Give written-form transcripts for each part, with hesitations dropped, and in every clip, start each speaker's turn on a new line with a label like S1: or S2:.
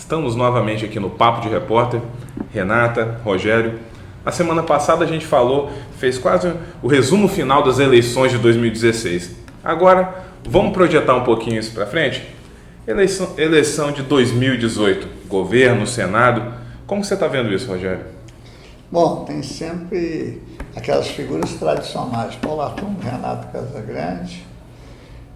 S1: Estamos novamente aqui no Papo de Repórter, Renata, Rogério. A semana passada a gente fez quase o resumo final das eleições de 2016. Agora, vamos projetar um pouquinho isso para frente? Eleição de 2018, governo, Senado. Como você está vendo isso, Rogério?
S2: Bom, tem sempre aquelas figuras tradicionais, Paulo Artung, Renato Casagrande,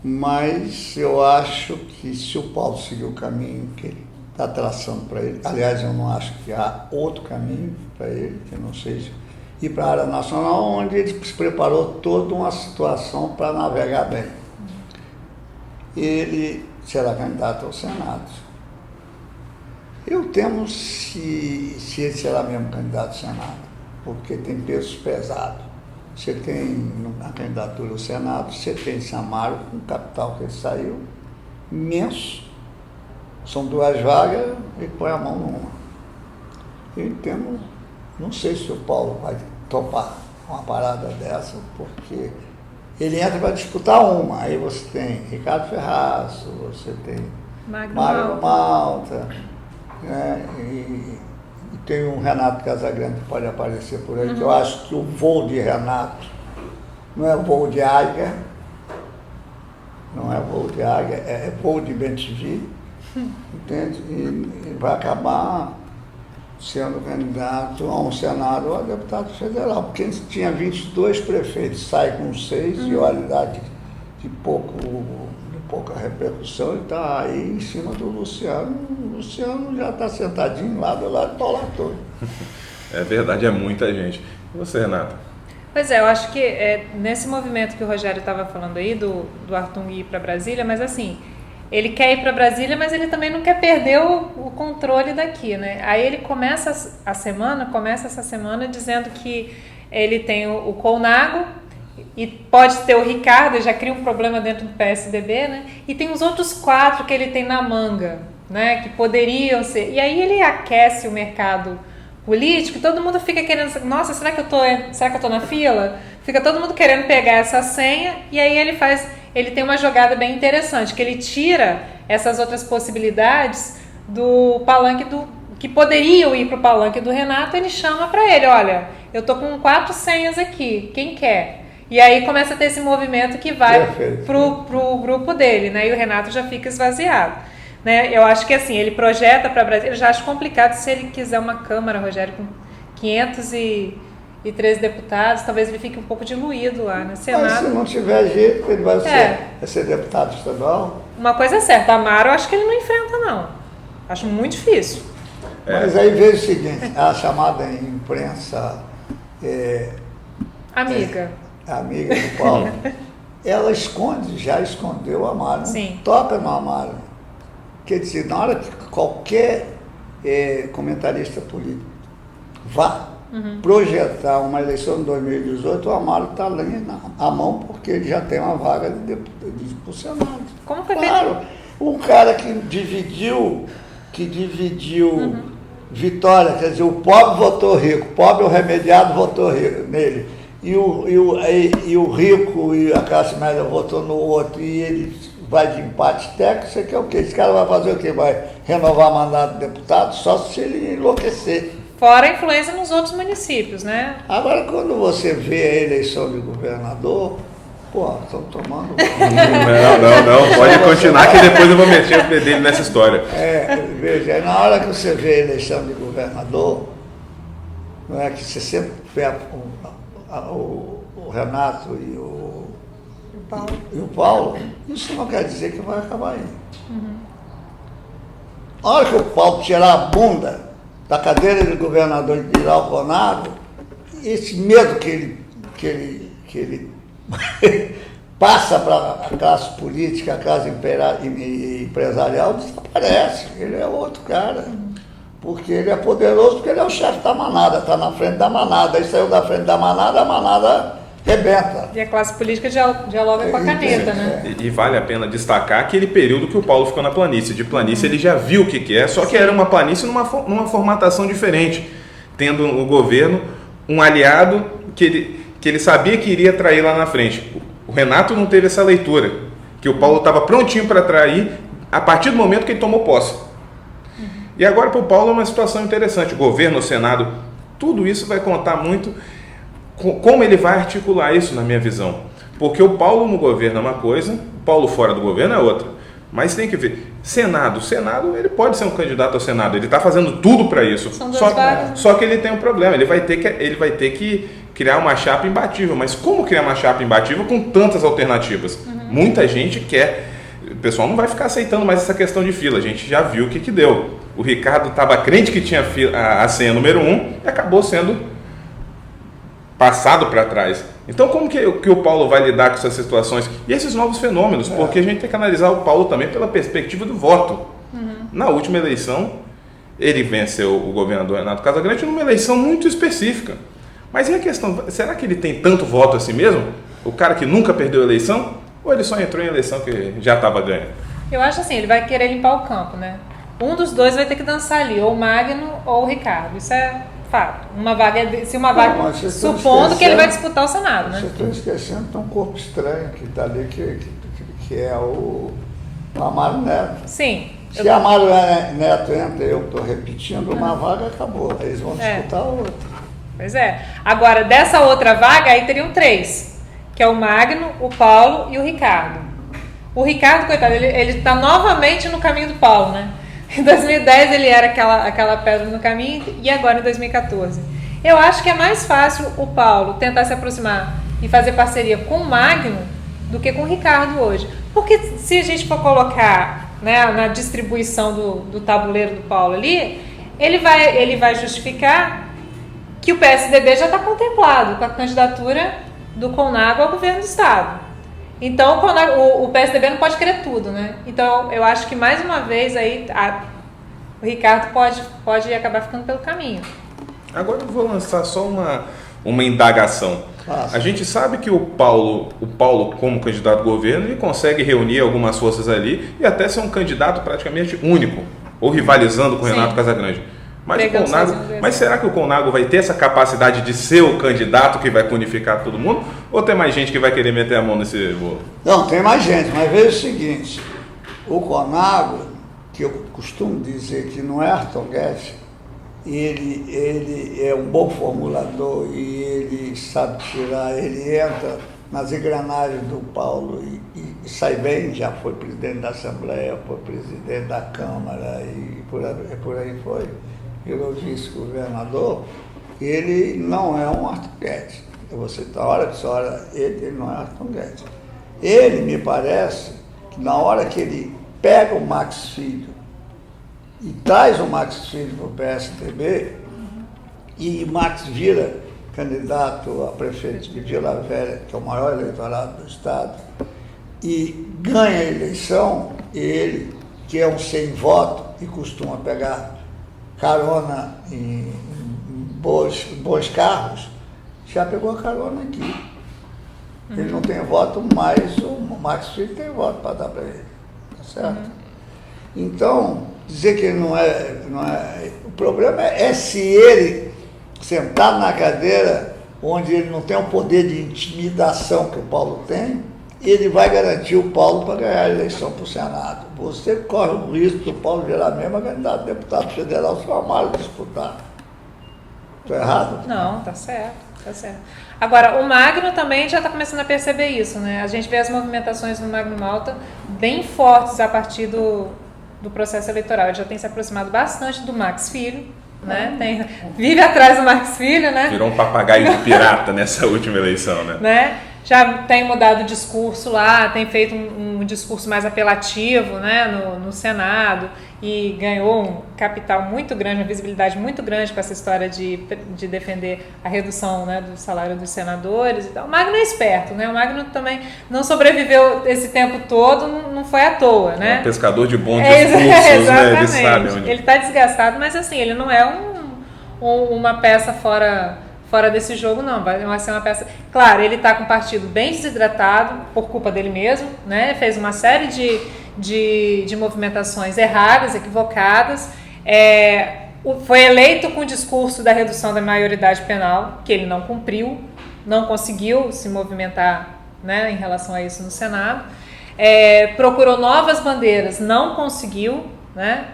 S2: mas eu acho que se o Paulo seguir o caminho que ele está traçando para ele, aliás, eu não acho que há outro caminho para ele, que não seja ir para a área nacional, onde ele se preparou toda uma situação para navegar bem. Ele será candidato ao Senado. Eu temo se ele será mesmo candidato ao Senado, porque tem pesos pesados. Você tem na candidatura ao Senado, você tem Samaro, com o capital que ele saiu, imenso. São 2 vagas e põe a mão numa. Eu temo, não sei se o Paulo vai topar uma parada dessa, porque ele entra para disputar uma. Aí você tem Ricardo Ferraz, você tem Mário Malta, né? E tem um Renato Casagrande que pode aparecer por aí, que eu acho que o voo de Renato não é voo de águia, não é voo de águia, é voo de BTG, entende? E ele vai acabar sendo candidato a um Senado ou a deputado federal, porque ele tinha 22 prefeitos, sai com 6 e olha lá de pouca repercussão, ele está aí em cima do Luciano. O Luciano já está sentadinho lá do lado do Paulo Artung.
S1: É verdade, é muita gente. E você, Renata?
S3: Pois é, eu acho que nesse movimento que o Rogério estava falando aí, do Artung ir para Brasília, mas assim, ele quer ir para Brasília, mas ele também não quer perder o controle daqui, né? Aí ele começa essa semana dizendo que ele tem o Colnago, e pode ter o Ricardo, já cria um problema dentro do PSDB, né? E tem os outros 4 que ele tem na manga, né? Que poderiam ser. E aí ele aquece o mercado político e todo mundo fica querendo, nossa, será que eu tô na fila? Fica todo mundo querendo pegar essa senha, e aí ele tem uma jogada bem interessante, que ele tira essas outras possibilidades do palanque que poderiam ir para o palanque do Renato. Ele chama para ele, olha, eu tô com 4 senhas aqui, quem quer? E aí começa a ter esse movimento que vai pro grupo dele, né? E o Renato já fica esvaziado, né? Eu acho que assim, ele projeta para Brasília, eu já acho complicado se ele quiser uma Câmara, Rogério, com 513 deputados, talvez ele fique um pouco diluído lá, né? Senado.
S2: Mas se não tiver jeito, ele vai ser deputado estadual.
S3: Uma coisa é certa, Amaro eu acho que ele não enfrenta, não. Acho muito difícil.
S2: Mas aí veja o seguinte, a chamada imprensa
S3: amiga
S2: do Paulo, ela já escondeu o Amaro, toca no Amaro. Quer dizer, na hora que qualquer comentarista político vá projetar uma eleição de 2018, o Amaro está ali na mão, porque ele já tem uma vaga de Senado.
S3: Como foi
S2: claro, um cara que dividiu Vitória, quer dizer, o pobre votou rico, o pobre, o remediado votou nele. E o rico e a classe média votou no outro, e ele vai de empate técnico. Você quer o quê? Esse cara vai fazer o quê? Vai renovar mandato de deputado só se ele enlouquecer.
S3: Fora a influência nos outros municípios, né?
S2: Agora, quando você vê a eleição de governador, estão tomando...
S1: Não, pode continuar que depois eu vou meter o pé dele nessa história.
S2: Veja, na hora que você vê a eleição de governador, não é que você sempre vê o Renato e o Paulo, isso não quer dizer que vai acabar aí. A hora que o Paulo tirar a bunda da cadeira de governador e tirar o Colnago, esse medo que ele passa para a classe política, a classe empresarial, desaparece. Ele é outro cara. Porque ele é poderoso, porque ele é o chefe da manada, está na frente da manada. Aí saiu da frente da manada, a manada rebenta.
S3: E a classe política dialoga com a caneta, né?
S1: E vale a pena destacar aquele período que o Paulo ficou na planície. De planície ele já viu o que é, só que era uma planície numa formatação diferente. Tendo o governo um aliado que ele sabia que iria trair lá na frente. O Renato não teve essa leitura, que o Paulo estava prontinho para trair a partir do momento que ele tomou posse. E agora para o Paulo é uma situação interessante. O governo, o Senado, tudo isso vai contar muito como ele vai articular isso, na minha visão. Porque o Paulo no governo é uma coisa, o Paulo fora do governo é outra. Mas tem que ver. Senado, ele pode ser um candidato ao Senado, ele está fazendo tudo para isso. Só que ele tem um problema, ele vai ter que criar uma chapa imbatível. Mas como criar uma chapa imbatível com tantas alternativas? Muita gente quer. O pessoal não vai ficar aceitando mais essa questão de fila. A gente já viu o que deu. O Ricardo estava crente que tinha a senha número 1 e acabou sendo passado para trás. Então, como que o Paulo vai lidar com essas situações e esses novos fenômenos? Porque a gente tem que analisar o Paulo também pela perspectiva do voto. Na última eleição, ele venceu o governador Renato Casagrande numa eleição muito específica. Mas e a questão, será que ele tem tanto voto assim mesmo? O cara que nunca perdeu a eleição? Ou ele só entrou em eleição que já estava ganho?
S3: Eu acho assim, ele vai querer limpar o campo, né? Um dos dois vai ter que dançar ali, ou o Magno ou o Ricardo. Isso é fato. Supondo que ele vai disputar o Senado, né?
S2: Vocês estão esquecendo que tem um corpo estranho que está ali, que é o Amaro Neto.
S3: Sim.
S2: Se Amaro Neto entra, eu estou repetindo, uma vaga acabou. Eles vão disputar outra.
S3: Pois é. Agora, dessa outra vaga, aí teriam 3. Que é o Magno, o Paulo e o Ricardo. O Ricardo, coitado, ele está novamente no caminho do Paulo, né? Em 2010 ele era aquela pedra no caminho e agora em 2014. Eu acho que é mais fácil o Paulo tentar se aproximar e fazer parceria com o Magno do que com o Ricardo hoje. Porque se a gente for colocar, né, na distribuição do tabuleiro do Paulo ali, ele vai justificar que o PSDB já está contemplado com a candidatura do Colnago ao governo do Estado. Então, o PSDB não pode querer tudo, né? Então, eu acho que, mais uma vez, aí, o Ricardo pode acabar ficando pelo caminho.
S1: Agora eu vou lançar só uma indagação. A gente sabe que o Paulo, como candidato ao governo, ele consegue reunir algumas forças ali e até ser um candidato praticamente único, ou rivalizando com o Renato Casagrande. Mas será que o Colnago vai ter essa capacidade de ser o candidato que vai unificar todo mundo? Ou tem mais gente que vai querer meter a mão nesse bolo?
S2: Não, tem mais gente, mas veja o seguinte, o Colnago, que eu costumo dizer que não é Ayrton Guedes, ele é um bom formulador e ele sabe tirar, ele entra nas engrenagens do Paulo e sai bem, já foi presidente da Assembleia, foi presidente da Câmara e por aí foi. Virou vice-governador, ele não é um Ayrton Guedes. Você tá, hora que você olha ele não é Ayrton Guedes. Ele, me parece, que na hora que ele pega o Max Filho e traz o Max Filho para o PSDB, e Max vira candidato a prefeito de Vila Velha, que é o maior eleitorado do Estado, e ganha a eleição, ele, que é um sem voto e costuma pegar carona em bons carros, já pegou a carona aqui. Ele não tem voto, mas o Max Filho tem voto para dar para ele. Tá certo? Então, dizer que ele não é. O problema é se ele, sentado na cadeira, onde ele não tem o poder de intimidação que o Paulo tem, ele vai garantir o Paulo para ganhar a eleição para o Senado. Você corre o risco do Paulo virar mesmo candidato a deputado federal se o Amaro disputar. Estou errado?
S3: Não, tá certo, tá certo. Agora, o Magno também já está começando a perceber isso, né? A gente vê as movimentações no Magno Malta bem fortes a partir do processo eleitoral. Ele já tem se aproximado bastante do Max Filho, né? Vive atrás do Max Filho, né?
S1: Virou um papagaio de pirata nessa última eleição,
S3: né? Já tem mudado o discurso lá, tem feito um discurso mais apelativo, né, no Senado, e ganhou um capital muito grande, uma visibilidade muito grande com essa história de defender a redução, né, do salário dos senadores e tal. O Magno é esperto, né? O Magno também não sobreviveu esse tempo todo, não foi à toa, né?
S1: É um pescador de bons discursos, né? Ele sabe onde...
S3: Ele está desgastado, mas assim, ele não é uma peça fora desse jogo, não. Vai ser uma peça... Claro, ele está com o partido bem desidratado, por culpa dele mesmo, né? Fez uma série de movimentações erradas, equivocadas. Foi eleito com o discurso da redução da maioridade penal, que ele não cumpriu, não conseguiu se movimentar, né, em relação a isso no Senado. Procurou novas bandeiras, não conseguiu, né?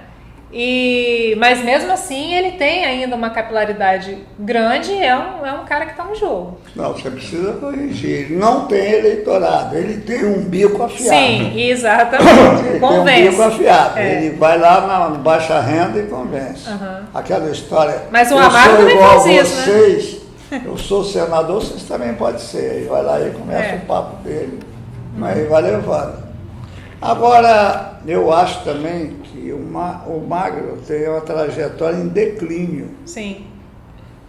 S3: Mas mesmo assim ele tem ainda uma capilaridade grande e é um cara que está no jogo.
S2: Não, você precisa corrigir. Ele não tem eleitorado, ele tem um bico afiado.
S3: Sim, exatamente.
S2: Ele
S3: Convence.
S2: tem um bico afiado.
S3: É.
S2: Ele vai lá na baixa renda e convence.
S3: Uhum.
S2: Aquela história.
S3: Mas o
S2: eu
S3: Amaro
S2: sou
S3: também
S2: igual
S3: faz
S2: a
S3: isso, né?
S2: vocês, eu sou senador, vocês também podem ser. Aí vai lá e começa o papo dele. Mas ele vai levando. Agora, eu acho também que o Magro tem uma trajetória em declínio.
S3: Sim.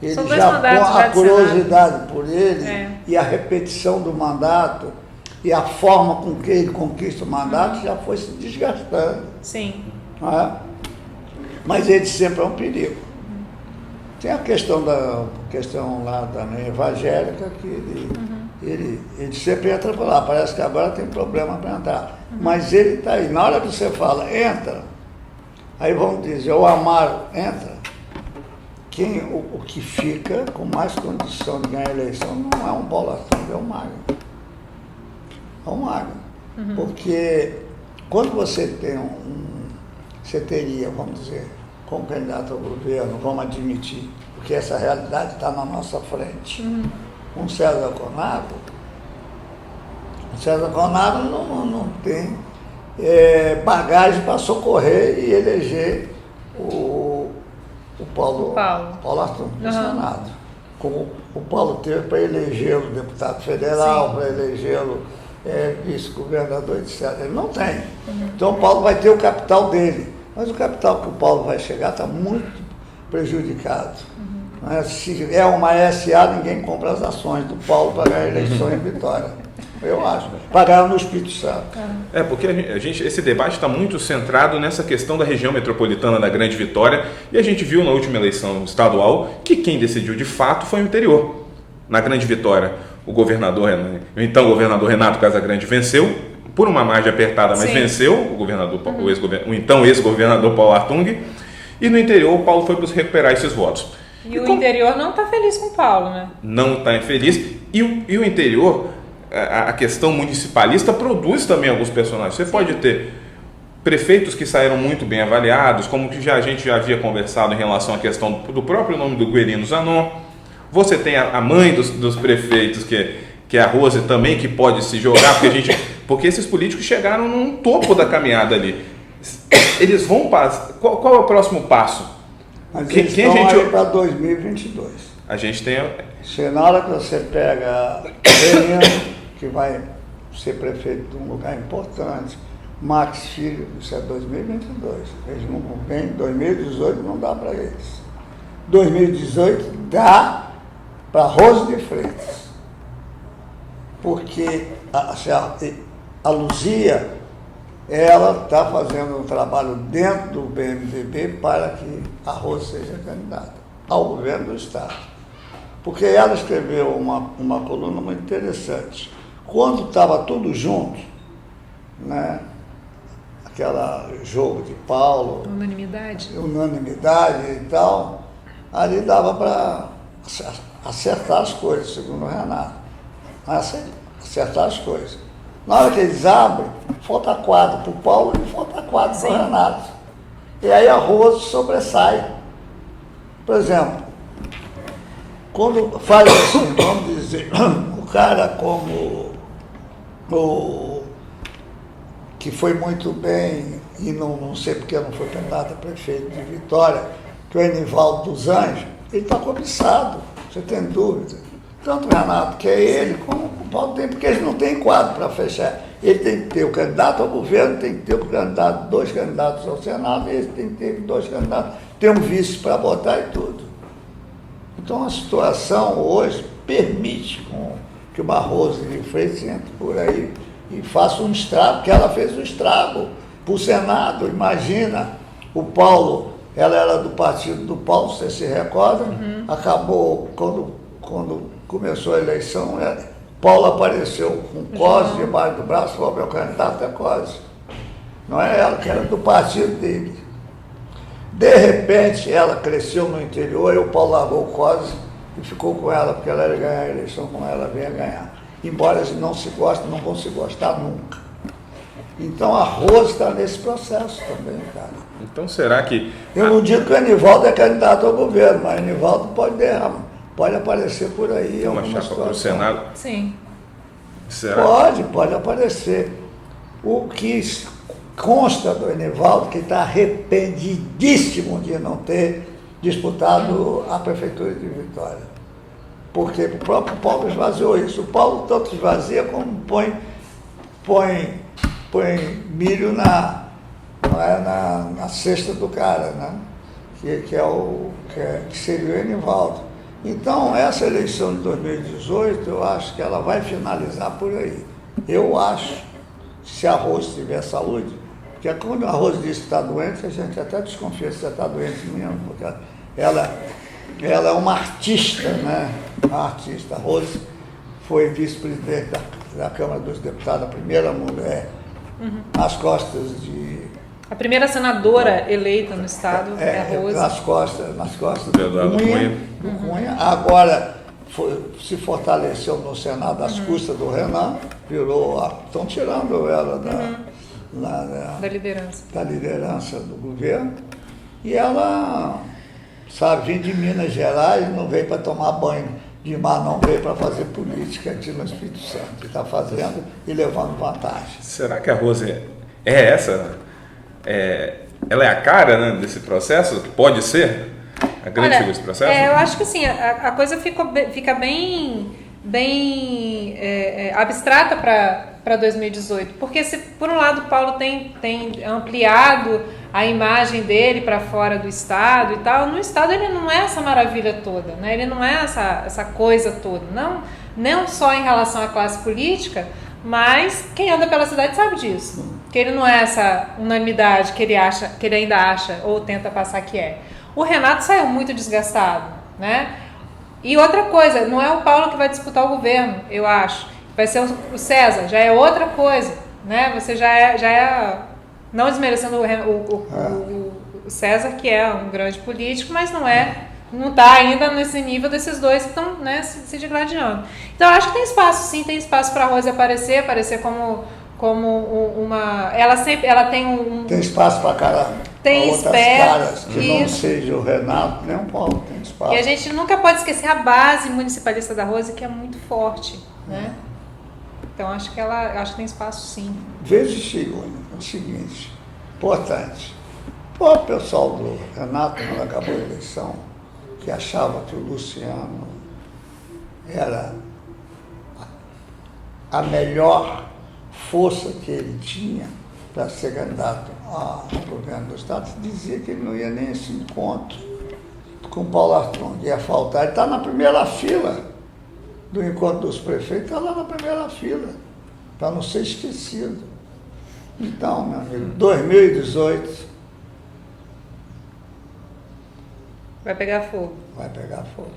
S2: Ele
S3: São dois
S2: já
S3: mandatos
S2: com
S3: já
S2: a
S3: de
S2: curiosidade por ele
S3: É.
S2: e a repetição do mandato e a forma com que ele conquista o mandato já foi se desgastando.
S3: Sim.
S2: Não é? Mas ele sempre é um perigo. Tem a questão lá também evangélica que ele sempre entra por lá. Parece que agora tem problema para entrar. Mas ele está aí. Na hora que você fala, entra, aí vamos dizer, o Amaro entra. O que fica com mais condição de ganhar a eleição não é um Paulo Arthur, é o Magno. É o Magno. Porque quando você tem você teria, vamos dizer, como candidato ao governo, vamos admitir, porque essa realidade está na nossa frente, um César Conato. O César Conato não tem bagagem para socorrer e eleger o Paulo Arthur no Senado. Como o Paulo teve para elegê-lo deputado federal, para elegê-lo vice-governador, etc. Ele não tem. Então o Paulo vai ter o capital dele. Mas o capital que o Paulo vai chegar está muito prejudicado. Não é? Se é uma SA, ninguém compra as ações do Paulo para ganhar a eleição em Vitória. Eu acho. Pagaram no Espírito Santo.
S1: Porque esse debate está muito centrado nessa questão da região metropolitana da Grande Vitória, e a gente viu na última eleição estadual que quem decidiu de fato foi o interior. Na Grande Vitória, o então governador Renato Casagrande venceu, por uma margem apertada, mas venceu o então ex-governador Paulo Artung, e no interior o Paulo foi para recuperar esses votos.
S3: E o interior não está feliz com o Paulo, né?
S1: Não está infeliz, e o interior, a questão municipalista produz também alguns personagens. Você pode ter prefeitos que saíram muito bem avaliados, como que a gente já havia conversado em relação à questão do próprio nome do Guerino Zanon. Você tem a mãe dos prefeitos, que é a Rose também, que pode se jogar, porque esses políticos chegaram num topo da caminhada ali. Eles vão passar. Qual é o próximo passo?
S2: Mas eles estão aí para 2022.
S1: A gente tem...
S2: Na hora que você pega o Guerino, que vai ser prefeito de um lugar importante, Max Filho, isso é 2022. Eles não vêm, 2018 não dá para eles. 2018 dá para Rose de Freitas. Porque a Luzia, ela está fazendo um trabalho dentro do PMDB para que a Rose seja candidata ao governo do Estado. Porque ela escreveu uma coluna muito interessante. Quando estava tudo junto, né, aquele jogo de Paulo, unanimidade e tal, ali dava para acertar as coisas, segundo o Renato. Acertar as coisas. Na hora que eles abrem, falta quadro para o Paulo e falta quadro para o Renato. E aí a Rose sobressai. Por exemplo, quando faz assim, vamos dizer, o cara como que foi muito bem, e não sei porque não foi candidato a prefeito de Vitória, que é o Enivaldo dos Anjos, ele está cobiçado, você tem dúvida. Tanto o Renato, que é ele, como o Paulo tem, porque eles não têm quadro para fechar. Ele tem que ter o candidato ao governo, tem que ter dois candidatos ao Senado, e ele tem que ter dois candidatos, tem um vice para botar e tudo. Então a situação hoje permite que o Barroso de Freitas entre por aí e faça um estrago, que ela fez um estrago para o Senado. Imagina, o Paulo, ela era do partido do Paulo, você se recorda? Acabou, quando começou a eleição, Paulo apareceu com COSE debaixo do braço e falou: meu candidato é COSE. Não é ela, que era do partido dele. De repente, ela cresceu no interior e o Paulo largou o COSE e ficou com ela, porque ela ia ganhar a eleição como ela vinha ganhar. Embora eles não se gostem, não vão se gostar nunca. Então a Rose está nesse processo também, cara.
S1: Então será que...
S2: Eu não digo que o Enivaldo é candidato ao governo, mas o Enivaldo pode aparecer por aí em
S1: uma
S2: alguma
S1: chapa para o
S2: situação.
S1: Senado?
S3: Sim.
S1: Será?
S2: Pode aparecer. O que consta do Enivaldo, que está arrependidíssimo de não ter disputado a prefeitura de Vitória. Porque o próprio Paulo esvaziou isso. O Paulo tanto esvazia como põe milho na cesta do cara, né? Que seria o Enivaldo. Então, essa eleição de 2018, eu acho que ela vai finalizar por aí. Eu acho, se a Rose tiver saúde, porque quando a Rose diz que está doente, a gente até desconfia se ela está doente mesmo, porque ela é uma artista, né? Uma artista. A Rose foi vice-presidente da Câmara dos Deputados, a primeira mulher, nas costas de...
S3: A primeira senadora eleita no estado é a Rose.
S2: Nas costas do
S1: Eduardo Cunha.
S2: Cunha. Agora se fortaleceu no Senado às custas do Renan, estão tirando ela
S3: Da liderança.
S2: da liderança do governo. E ela, sabe, vem de Minas Gerais, não veio para tomar banho de mar, não veio para fazer política aqui no Espírito Santo. Está fazendo e levando vantagem.
S1: Será que a Rose é essa? Ela é a cara, né, desse processo? Pode ser a grande figura desse processo?
S3: Eu acho que assim, a coisa fica bem abstrata para 2018, porque se por um lado o Paulo tem ampliado a imagem dele para fora do estado e tal, no estado ele não é essa maravilha toda, né? Ele não é essa coisa toda, não só em relação à classe política, mas quem anda pela cidade sabe disso. Que ele não é essa unanimidade que ele ainda acha ou tenta passar que é. O Renato saiu muito desgastado, né? E outra coisa, não é o Paulo que vai disputar o governo, eu acho. Vai ser o César, já é outra coisa, né? Você já é não desmerecendo o César, que é um grande político, mas não está ainda nesse nível desses dois que estão, né, se degladiando. Então, eu acho que tem espaço, sim, tem espaço para a Rose aparecer como uma... Ela tem
S2: Tem espaço para cara.
S3: Tem
S2: outras caras que não seja o Renato, nem o Paulo, tem espaço.
S3: E a gente nunca pode esquecer a base municipalista da Rose, que é muito forte, né? Então, acho que tem espaço, sim.
S2: Veja o seguinte, importante. O pessoal do Renato, quando acabou a eleição, que achava que o Luciano era a melhor força que ele tinha para ser candidato ao governo do estado, dizia que ele não ia nem a esse encontro com o Paulo Artung, ia faltar. Ele está na primeira fila do encontro dos prefeitos, está lá na primeira fila, para não ser esquecido. Então, meu amigo, 2018
S3: vai pegar fogo.
S2: vai pegar fogo.